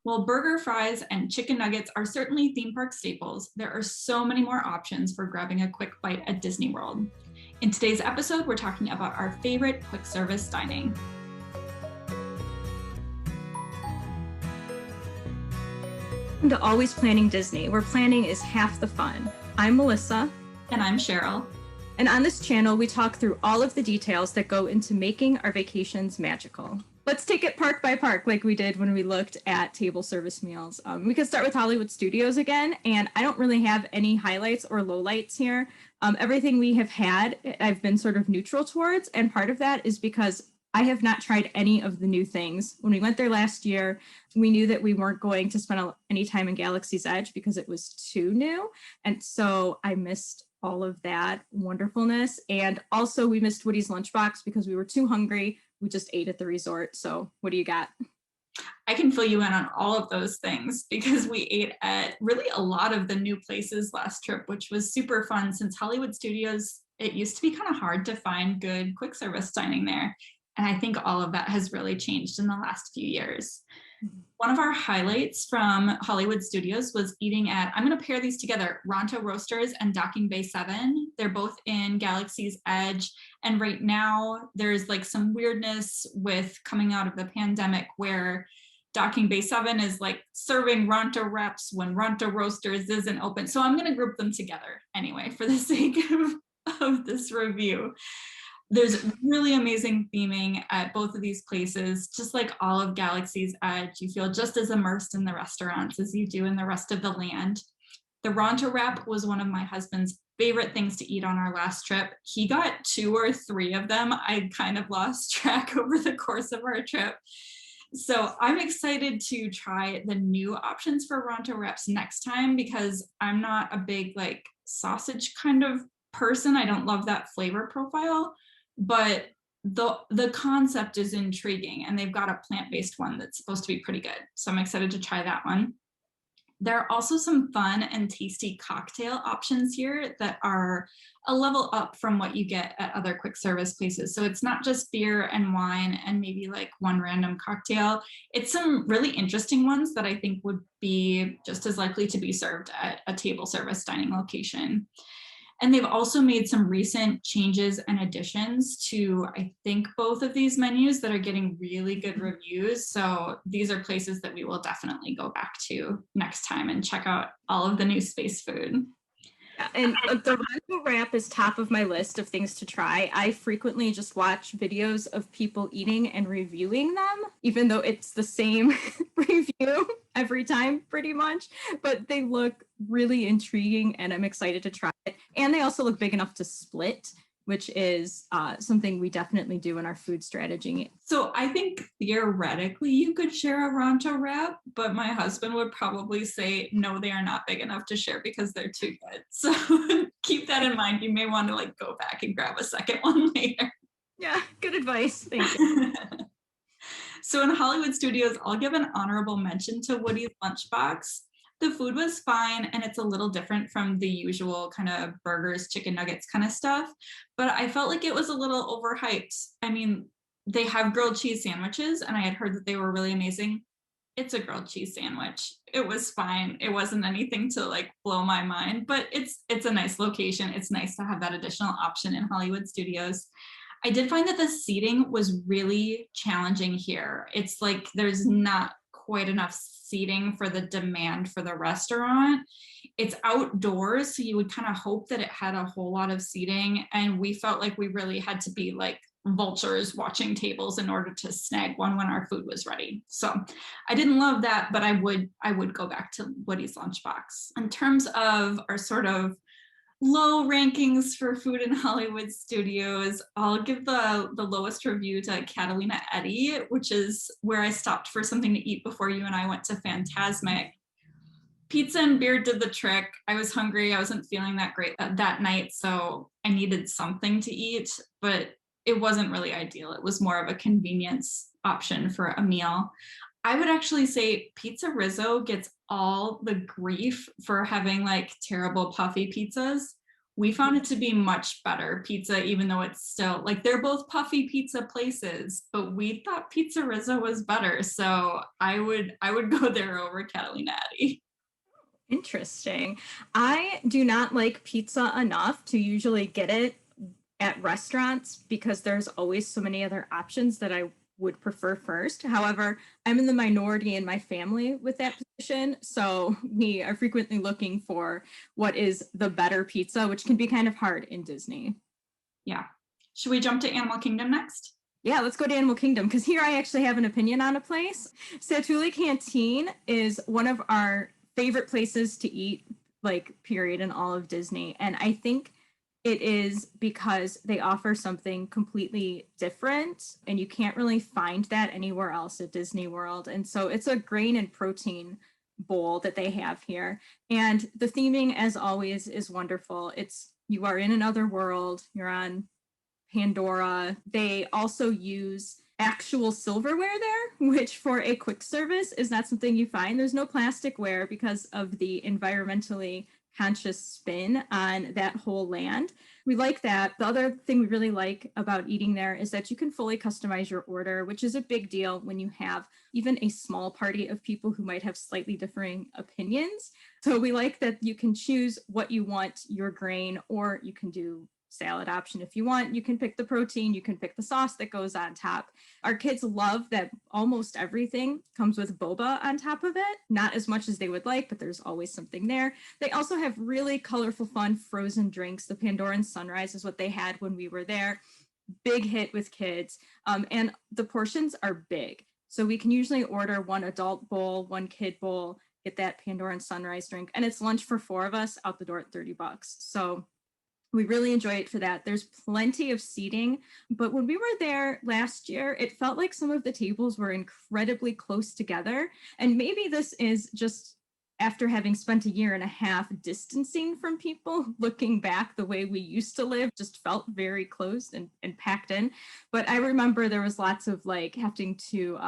While burger, fries, and chicken nuggets are certainly theme park staples, there are so many more options for grabbing a quick bite at Disney World. In today's episode, we're talking about our favorite quick service dining. Welcome to Always Planning Disney, where planning is half the fun. I'm Melissa. And I'm Cheryl. And on this channel, we talk through all of the details that go into making our vacations magical. Let's take it park by park like we did when we looked at table service meals. We could start with Hollywood Studios again, and I don't really have any highlights or lowlights here. Everything we have had, I've been sort of neutral towards, and part of that is because I have not tried any of the new things. When we went there last year, we knew that we weren't going to spend any time in Galaxy's Edge because it was too new, and so I missed all of that wonderfulness. And also we missed Woody's Lunchbox because we were too hungry. We just ate at the resort. So what do you got? I can fill you in on all of those things because we ate at really a lot of the new places last trip, which was super fun since Hollywood Studios, it used to be kind of hard to find good quick service dining there. And I think all of that has really changed in the last few years. One of our highlights from Hollywood Studios was eating at, I'm going to pair these together, Ronto Roasters and Docking Bay 7. They're both in Galaxy's Edge. And right now there's like some weirdness with coming out of the pandemic where Docking Bay 7 is like serving Ronto wraps when Ronto Roasters isn't open. So I'm going to group them together anyway for the sake of this review. There's really amazing theming at both of these places. Just like all of Galaxy's Edge, you feel just as immersed in the restaurants as you do in the rest of the land. The Ronto wrap was one of my husband's favorite things to eat on our last trip. He got 2 or 3 of them. I kind of lost track over the course of our trip. So I'm excited to try the new options for Ronto wraps next time because I'm not a big like sausage kind of person. I don't love that flavor profile. But the concept is intriguing, and they've got a plant-based one that's supposed to be pretty good. So I'm excited to try that one. There are also some fun and tasty cocktail options here that are a level up from what you get at other quick service places. So it's not just beer and wine and maybe like one random cocktail. It's some really interesting ones that I think would be just as likely to be served at a table service dining location. And they've also made some recent changes and additions to, I think, both of these menus that are getting really good reviews. So these are places that we will definitely go back to next time and check out all of the new space food. Yeah, and the Ronto wrap is top of my list of things to try. I frequently just watch videos of people eating and reviewing them, even though it's the same review every time pretty much, but they look really intriguing and I'm excited to try it. And they also look big enough to split, which is something we definitely do in our food strategy. So I think theoretically you could share a Ronto wrap, but my husband would probably say, no, they are not big enough to share because they're too good. So keep that in mind. You may want to like go back and grab a second one later. Yeah, good advice. Thank you. So in Hollywood Studios, I'll give an honorable mention to Woody's Lunchbox. The food was fine, and it's a little different from the usual kind of burgers, chicken nuggets kind of stuff, but I felt like it was a little overhyped. I mean, they have grilled cheese sandwiches, and I had heard that they were really amazing. It's a grilled cheese sandwich. It was fine. It wasn't anything to like blow my mind, but it's a nice location. It's nice to have that additional option in Hollywood Studios. I did find that the seating was really challenging here. It's like there's not quite enough seating for the demand for the restaurant. It's outdoors, so you would kind of hope that it had a whole lot of seating, and we felt like we really had to be like vultures watching tables in order to snag one when our food was ready. So I didn't love that, but I would go back to Woody's Lunchbox. In terms of our sort of low rankings for food in Hollywood Studios, I'll give the lowest review to Catalina Eddie, which is where I stopped for something to eat before you and I went to Fantasmic. Pizza and beer did the trick. I was hungry. I wasn't feeling that great that night, so I needed something to eat, but it wasn't really ideal. It was more of a convenience option for a meal. I would actually say PizzeRizzo gets all the grief for having like terrible puffy pizzas, We found it to be much better pizza, even though it's still like they're both puffy pizza places, but we thought PizzeRizzo was better. So I would go there over Catalina Eddie. Interesting. I do not like pizza enough to usually get it at restaurants because there's always so many other options that I would prefer first. However, I'm in the minority in my family with that position. So we are frequently looking for what is the better pizza, which can be kind of hard in Disney. Yeah. Should we jump to Animal Kingdom next? Yeah, let's go to Animal Kingdom because here I actually have an opinion on a place. Satu'li Canteen is one of our favorite places to eat, like, period, in all of Disney. And I think it is because they offer something completely different and you can't really find that anywhere else at Disney World. And so it's a grain and protein bowl that they have here. And the theming, as always, is wonderful. It's you are in another world, you're on Pandora. They also use actual silverware there, which for a quick service is not something you find. There's no plasticware because of the environmentally conscious spin on that whole land. We like that. The other thing we really like about eating there is that you can fully customize your order, which is a big deal when you have even a small party of people who might have slightly differing opinions. So we like that you can choose what you want your grain, or you can do salad option if you want. You can pick the protein, you can pick the sauce that goes on top. Our kids love that almost everything comes with boba on top of it. Not as much as they would like, but there's always something there. They also have really colorful, fun frozen drinks. The Pandoran Sunrise is what they had when we were there. Big hit with kids. And the portions are big. So we can usually order one adult bowl, one kid bowl, get that Pandoran Sunrise drink. And it's lunch for 4 of us out the door at $30. So we really enjoy it for that. There's plenty of seating, but when we were there last year, it felt like some of the tables were incredibly close together. And maybe this is just after having spent a year and a half distancing from people, looking back, the way we used to live just felt very close and packed in. But I remember there was lots of like having to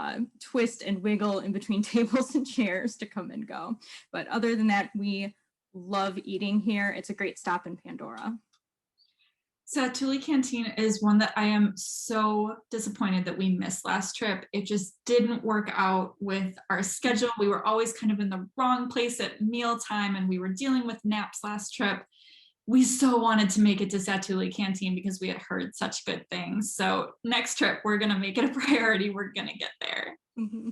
twist and wiggle in between tables and chairs to come and go. But other than that, we love eating here. It's a great stop in Pandora. Satu'li Canteen is one that I am so disappointed that we missed last trip. It just didn't work out with our schedule. We were always kind of in the wrong place at mealtime, and we were dealing with naps last trip. We so wanted to make it to Satu'li Canteen because we had heard such good things. So next trip, we're going to make it a priority. We're going to get there. Mm-hmm.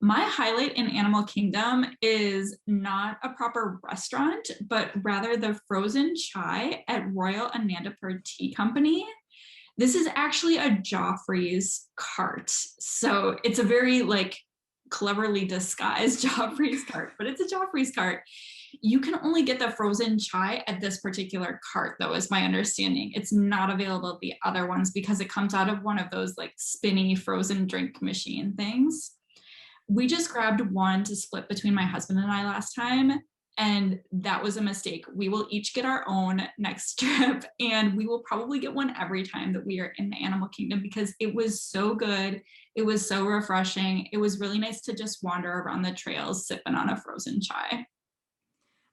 My highlight in Animal Kingdom is not a proper restaurant, but rather the frozen chai at Royal Anandapur Tea Company. This is actually a Joffrey's cart. So it's a very like cleverly disguised Joffrey's cart, but it's a Joffrey's cart. You can only get the frozen chai at this particular cart, though, is my understanding. It's not available at the other ones because it comes out of one of those like spinny frozen drink machine things. We just grabbed one to split between my husband and I last time, and that was a mistake. We will each get our own next trip, and we will probably get one every time that we are in the Animal Kingdom because it was so good. It was so refreshing. It was really nice to just wander around the trails sipping on a frozen chai.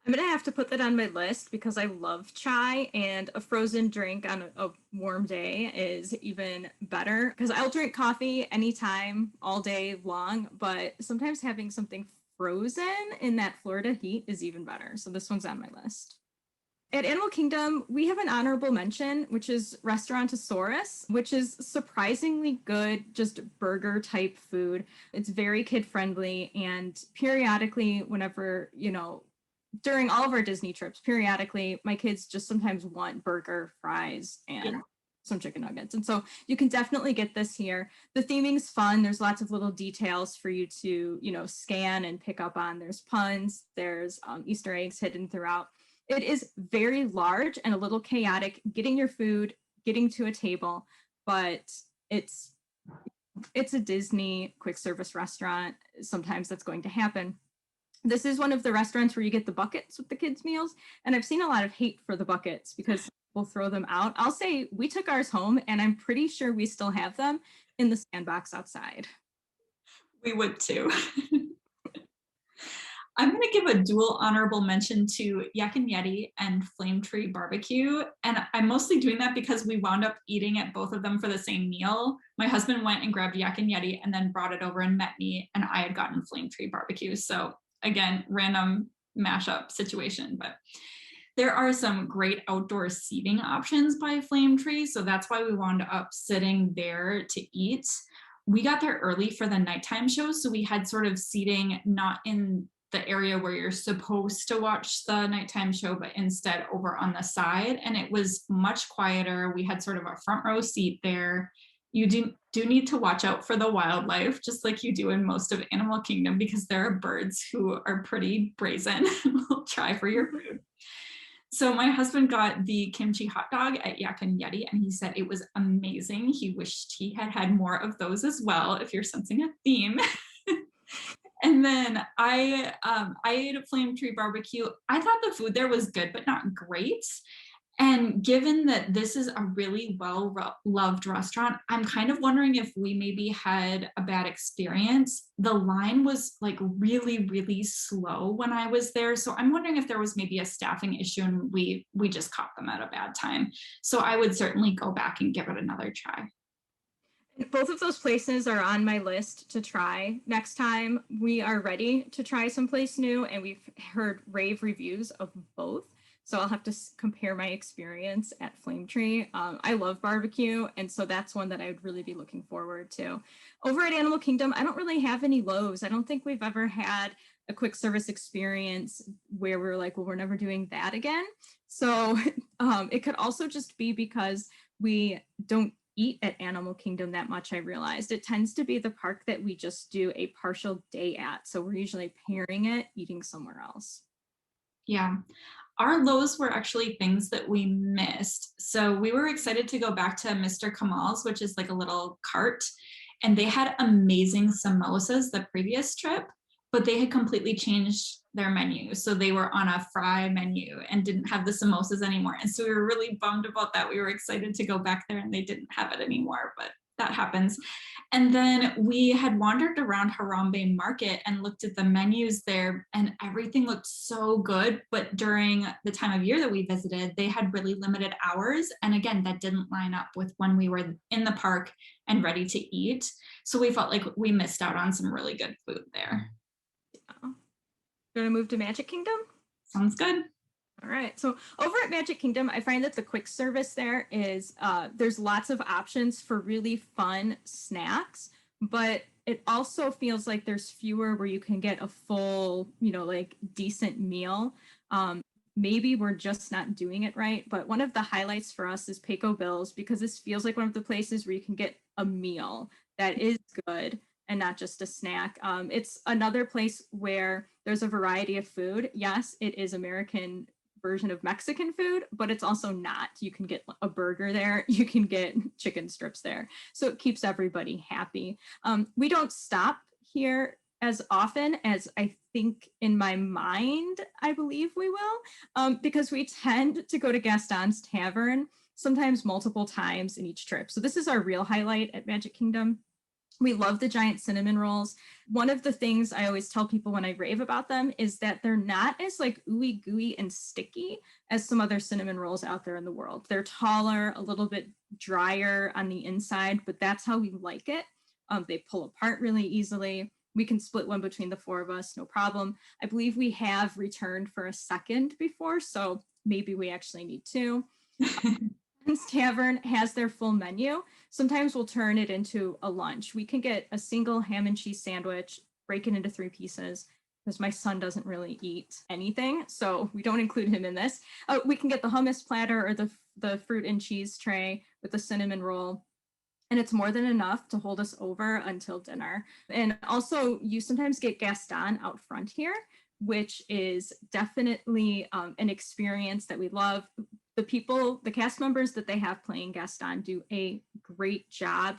I'm going to have to put that on my list because I love chai, and a frozen drink on a warm day is even better because I'll drink coffee anytime, all day long, but sometimes having something frozen in that Florida heat is even better. So this one's on my list. At Animal Kingdom, we have an honorable mention, which is Restaurantosaurus, which is surprisingly good, just burger type food. It's very kid friendly, and periodically, whenever, during all of our Disney trips, periodically, my kids just sometimes want burger, fries, and some chicken nuggets. And so you can definitely get this here. The theming's fun. There's lots of little details for you to, scan and pick up on. There's puns, there's Easter eggs hidden throughout. It is very large and a little chaotic getting your food, getting to a table, but it's a Disney quick service restaurant. Sometimes that's going to happen. This is one of the restaurants where you get the buckets with the kids' meals, and I've seen a lot of hate for the buckets because we'll throw them out. I'll say we took ours home, and I'm pretty sure we still have them in the sandbox outside. We would too. I'm going to give a dual honorable mention to Yak Yeti and Flame Tree BBQ. And I'm mostly doing that because we wound up eating at both of them for the same meal. My husband went and grabbed Yak Yeti and then brought it over and met me, and I had gotten Flame Tree BBQ. So again, random mashup situation, but there are some great outdoor seating options by Flame Tree. So that's why we wound up sitting there to eat. We got there early for the nighttime show, so we had sort of seating not in the area where you're supposed to watch the nighttime show, but instead over on the side. And it was much quieter. We had sort of a front row seat there. You do need to watch out for the wildlife, just like you do in most of Animal Kingdom, because there are birds who are pretty brazen and will try for your food. So my husband got the kimchi hot dog at Yak Yeti, and he said it was amazing. He wished he had had more of those as well, if you're sensing a theme. And then I ate a Flame Tree BBQ. I thought the food there was good, but not great. And given that this is a really well-loved restaurant, I'm kind of wondering if we maybe had a bad experience. The line was like really, really slow when I was there. So I'm wondering if there was maybe a staffing issue and we just caught them at a bad time. So I would certainly go back and give it another try. Both of those places are on my list to try next time we are ready to try someplace new, and we've heard rave reviews of both. So I'll have to compare my experience at Flame Tree. I love barbecue, and so that's one that I would really be looking forward to. Over at Animal Kingdom, I don't really have any lows. I don't think we've ever had a quick service experience where we're like, well, we're never doing that again. So it could also just be because we don't eat at Animal Kingdom that much. I realized it tends to be the park that we just do a partial day at. So we're usually pairing it, eating somewhere else. Yeah. Our lows were actually things that we missed. So we were excited to go back to Mr. Kamal's, which is like a little cart, and they had amazing samosas the previous trip, but they had completely changed their menu. So they were on a fry menu and didn't have the samosas anymore. And so we were really bummed about that. We were excited to go back there and they didn't have it anymore, but that happens. And then we had wandered around Harambe Market and looked at the menus there, and everything looked so good. But during the time of year that we visited, they had really limited hours. And again, that didn't line up with when we were in the park and ready to eat. So we felt like we missed out on some really good food there. Gonna move to Magic Kingdom? Sounds good. All right. So over at Magic Kingdom, I find that the quick service there is there's lots of options for really fun snacks, but it also feels like there's fewer where you can get a full, like decent meal. Maybe we're just not doing it right, but one of the highlights for us is Pecos Bill's, because this feels like one of the places where you can get a meal that is good and not just a snack. It's another place where there's a variety of food. Yes, it is American version of Mexican food, but it's also not. You can get a burger there. You can get chicken strips there. So it keeps everybody happy. We don't stop here as often as I think in my mind, I believe we will, because we tend to go to Gaston's Tavern sometimes multiple times in each trip. So this is our real highlight at Magic Kingdom. We love the giant cinnamon rolls. One of the things I always tell people when I rave about them is that they're not as like ooey gooey and sticky as some other cinnamon rolls out there in the world. They're taller, a little bit drier on the inside, but that's how we like it. They pull apart really easily. We can split one between the four of us, no problem. I believe we have returned for a second before, so maybe we actually need to. Tavern has their full menu. Sometimes we'll turn it into a lunch. We can get a single ham and cheese sandwich, break it into 3 pieces, because my son doesn't really eat anything, so we don't include him in this. We can get the hummus platter or the fruit and cheese tray with the cinnamon roll, and it's more than enough to hold us over until dinner. And also, you sometimes get Gaston out front here, which is definitely an experience that we love. The cast members that they have playing Gaston do a great job.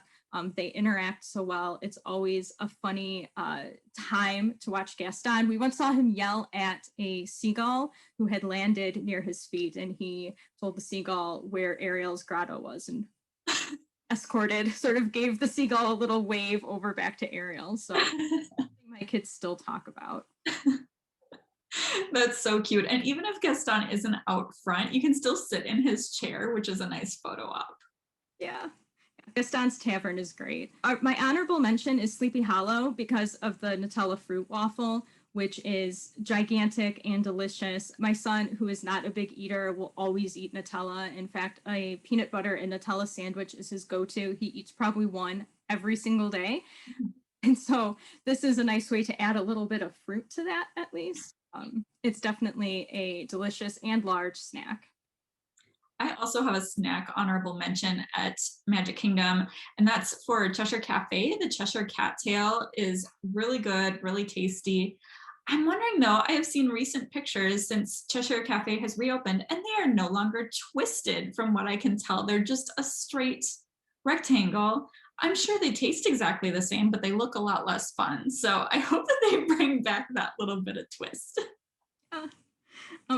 They interact so well. It's always a funny time to watch Gaston. We once saw him yell at a seagull who had landed near his feet, and he told the seagull where Ariel's grotto was and sort of gave the seagull a little wave over back to Ariel. So my kids still talk about. That's so cute. And even if Gaston isn't out front, you can still sit in his chair, which is a nice photo op. Yeah. Gaston's Tavern is great. My honorable mention is Sleepy Hollow because of the Nutella fruit waffle, which is gigantic and delicious. My son, who is not a big eater, will always eat Nutella. In fact, a peanut butter and Nutella sandwich is his go-to. He eats probably one every single day. And so this is a nice way to add a little bit of fruit to that, at least. It's definitely a delicious and large snack. I also have a snack honorable mention at Magic Kingdom, and that's for Cheshire Cafe. The Cheshire Cattail is really good, really tasty. I'm wondering though, I have seen recent pictures since Cheshire Cafe has reopened, and they are no longer twisted from what I can tell. They're just a straight rectangle. I'm sure they taste exactly the same, but they look a lot less fun. So I hope that they bring back that little bit of twist.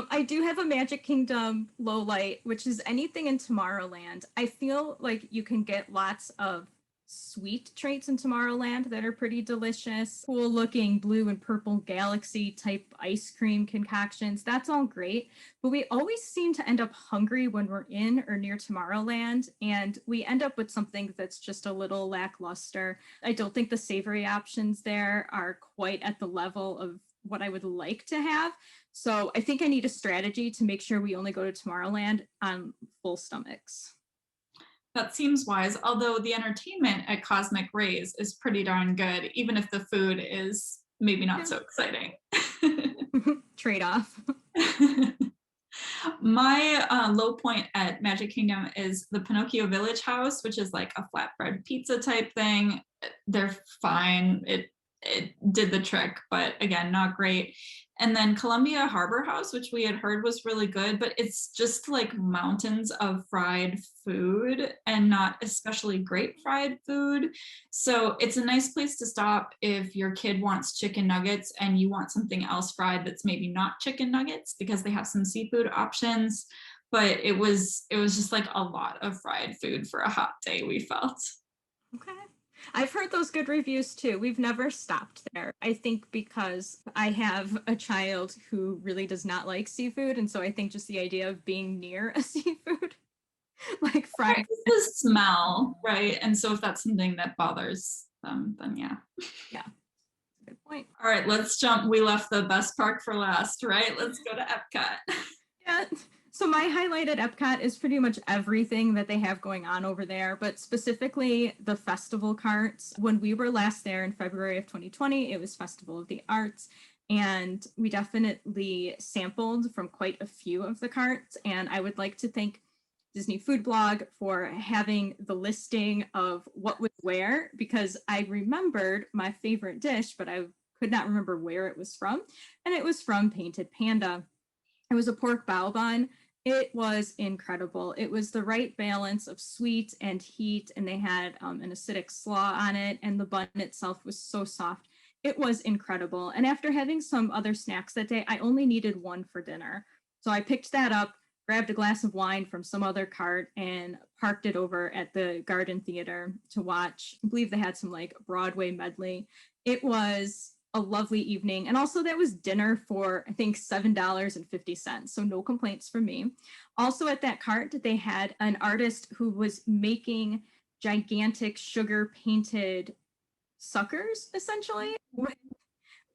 I do have a Magic Kingdom low light, which is anything in Tomorrowland. I feel like you can get lots of sweet treats in Tomorrowland that are pretty delicious. Cool looking blue and purple galaxy type ice cream concoctions. That's all great. But we always seem to end up hungry when we're in or near Tomorrowland. And we end up with something that's just a little lackluster. I don't think the savory options there are quite at the level of what I would like to have. So I think I need a strategy to make sure we only go to Tomorrowland on full stomachs. That seems wise, although the entertainment at Cosmic Rays is pretty darn good, even if the food is maybe not so exciting. Trade-off. My low point at Magic Kingdom is the Pinnochio Village House, which is like a flatbread pizza type thing. They're fine. It did the trick, but again, not great. And then Columbia Harbor House, which we had heard was really good, but it's just like mountains of fried food and not especially great fried food. So it's a nice place to stop if your kid wants chicken nuggets and you want something else fried that's maybe not chicken nuggets, because they have some seafood options. But it was just like a lot of fried food for a hot day, we felt. Okay. I've heard those good reviews too. We've never stopped there. I think because I have a child who really does not like seafood. And so I think just the idea of being near a seafood, like fried. It's the smell, right? And so if that's something that bothers them, then yeah. Yeah. Good point. All right, let's jump. We left the best park for last, right? Let's go to Epcot. Yeah. So my highlight at Epcot is pretty much everything that they have going on over there, but specifically the festival carts. When we were last there in February of 2020, it was Festival of the Arts, and we definitely sampled from quite a few of the carts. And I would like to thank Disney Food Blog for having the listing of what was where, because I remembered my favorite dish, but I could not remember where it was from. And it was from Painted Panda. It was a pork bao bun. It was incredible. It was the right balance of sweet and heat, and they had an acidic slaw on it, and the bun itself was so soft. It was incredible. And after having some other snacks that day, I only needed one for dinner. So I picked that up, grabbed a glass of wine from some other cart, and parked it over at the Garden Theater to watch. I believe they had some like Broadway medley. It was a lovely evening. And also that was dinner for, I think, $7.50. So no complaints from me. Also at that cart, they had an artist who was making gigantic sugar painted suckers, essentially, with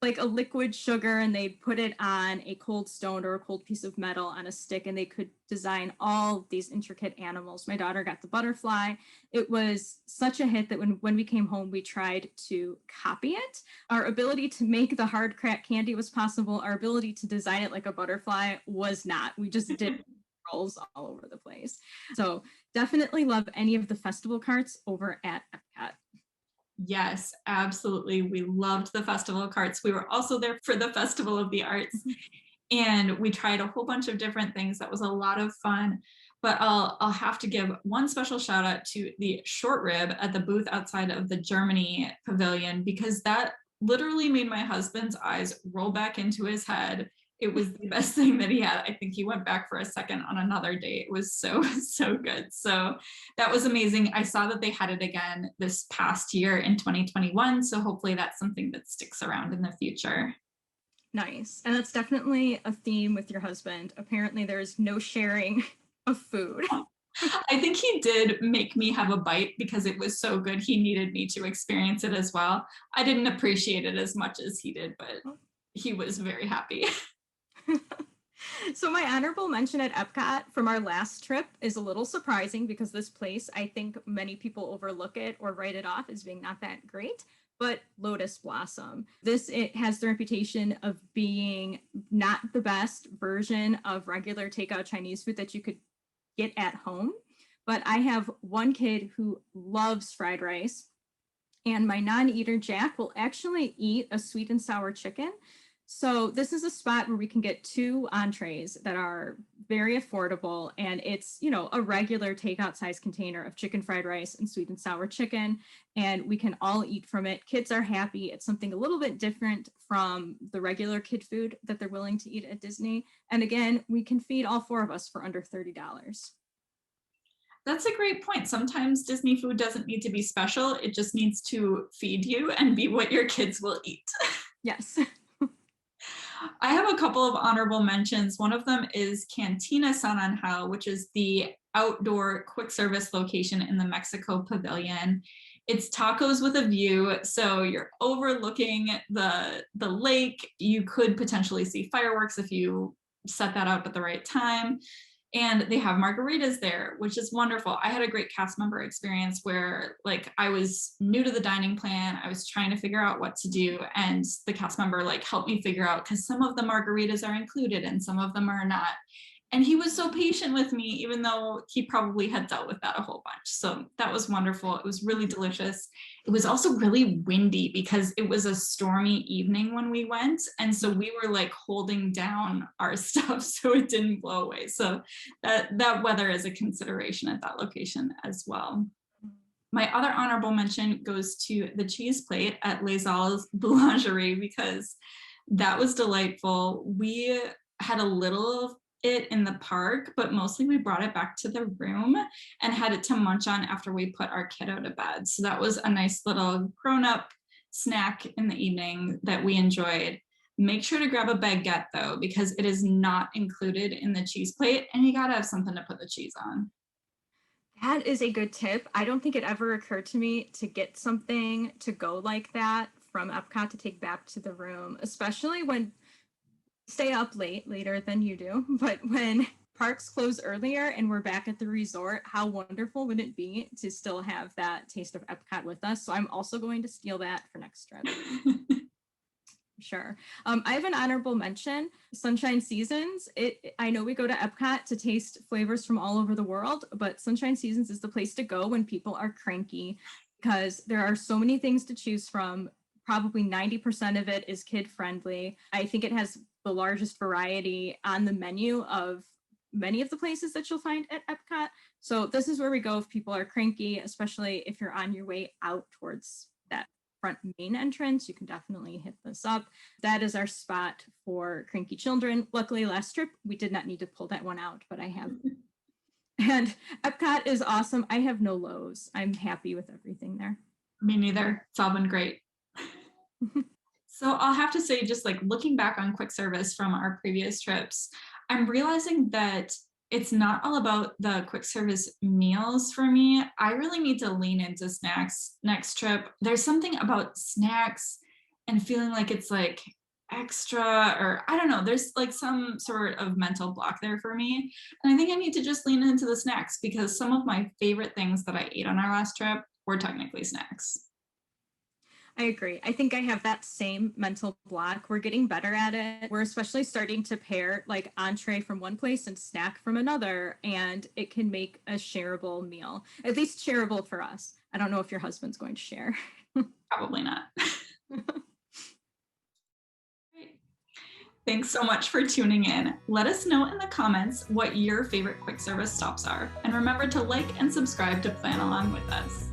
like a liquid sugar, and they put it on a cold stone or a cold piece of metal on a stick, and they could design all these intricate animals. My daughter got the butterfly. It was such a hit that when we came home, we tried to copy it. Our ability to make the hard crack candy was possible. Our ability to design it like a butterfly was not. We just did rolls all over the place. So definitely love any of the festival carts over at Epcot. Yes, absolutely. We loved the festival carts. We were also there for the Festival of the Arts, and we tried a whole bunch of different things. That was a lot of fun. But I'll have to give one special shout out to the short rib at the booth outside of the Germany pavilion, because that literally made my husband's eyes roll back into his head. It was the best thing that he had. I think he went back for a second on another date. It was so, so good. So that was amazing. I saw that they had it again this past year in 2021. So hopefully that's something that sticks around in the future. Nice. And that's definitely a theme with your husband. Apparently, there's no sharing of food. I think he did make me have a bite because it was so good. He needed me to experience it as well. I didn't appreciate it as much as he did, but he was very happy. So my honorable mention at Epcot from our last trip is a little surprising because this place, I think many people overlook it or write it off as being not that great, but Lotus Blossom. It has the reputation of being not the best version of regular takeout Chinese food that you could get at home. But I have one kid who loves fried rice, and my non-eater Jack will actually eat a sweet and sour chicken. So this is a spot where we can get 2 entrees that are very affordable, and it's, a regular takeout size container of chicken fried rice and sweet and sour chicken, and we can all eat from it. Kids are happy. It's something a little bit different from the regular kid food that they're willing to eat at Disney. And again, we can feed all 4 of us for under $30. That's a great point. Sometimes Disney food doesn't need to be special. It just needs to feed you and be what your kids will eat. Yes. I have a couple of honorable mentions. One of them is Cantina San Angel, which is the outdoor quick service location in the Mexico Pavilion. It's tacos with a view, so you're overlooking the lake. You could potentially see fireworks if you set that up at the right time. And they have margaritas there, which is wonderful. I had a great cast member experience where I was new to the dining plan. I was trying to figure out what to do. And the cast member helped me figure out, because some of the margaritas are included and some of them are not. And he was so patient with me, even though he probably had dealt with that a whole bunch. So that was wonderful. It was really delicious. It was also really windy because it was a stormy evening when we went. And so we were holding down our stuff so it didn't blow away. So that weather is a consideration at that location as well. My other honorable mention goes to the cheese plate at Halles Boulangerie because that was delightful. We had a little of it in the park, but mostly we brought it back to the room and had it to munch on after we put our kiddo to bed. So that was a nice little grown-up snack in the evening that we enjoyed. Make sure to grab a baguette though, because it is not included in the cheese plate and you gotta have something to put the cheese on. That is a good tip. I don't think it ever occurred to me to get something to go like that from Epcot to take back to the room, especially when stay up later than you do, but when parks close earlier and we're back at the resort, how wonderful would it be to still have that taste of Epcot with us? So I'm also going to steal that for next trip. Sure. I have an honorable mention, Sunshine Seasons. I know we go to Epcot to taste flavors from all over the world, but Sunshine Seasons is the place to go when people are cranky because there are so many things to choose from. Probably 90% of it is kid friendly. I think it has the largest variety on the menu of many of the places that you'll find at Epcot. So this is where we go if people are cranky, especially if you're on your way out towards that front main entrance. You can definitely hit this up. That is our spot for cranky children. Luckily, last trip, we did not need to pull that one out, but I have. And Epcot is awesome. I have no lows. I'm happy with everything there. Me neither. It's all been great. So I'll have to say, just looking back on quick service from our previous trips, I'm realizing that it's not all about the quick service meals for me. I really need to lean into snacks next trip. There's something about snacks and feeling like it's extra, or I don't know, there's some sort of mental block there for me. And I think I need to just lean into the snacks because some of my favorite things that I ate on our last trip were technically snacks. I agree. I think I have that same mental block. We're getting better at it. We're especially starting to pair entree from one place and snack from another, and it can make a shareable meal, at least shareable for us. I don't know if your husband's going to share. Probably not. Thanks so much for tuning in. Let us know in the comments what your favorite quick service stops are. And remember to like and subscribe to plan along with us.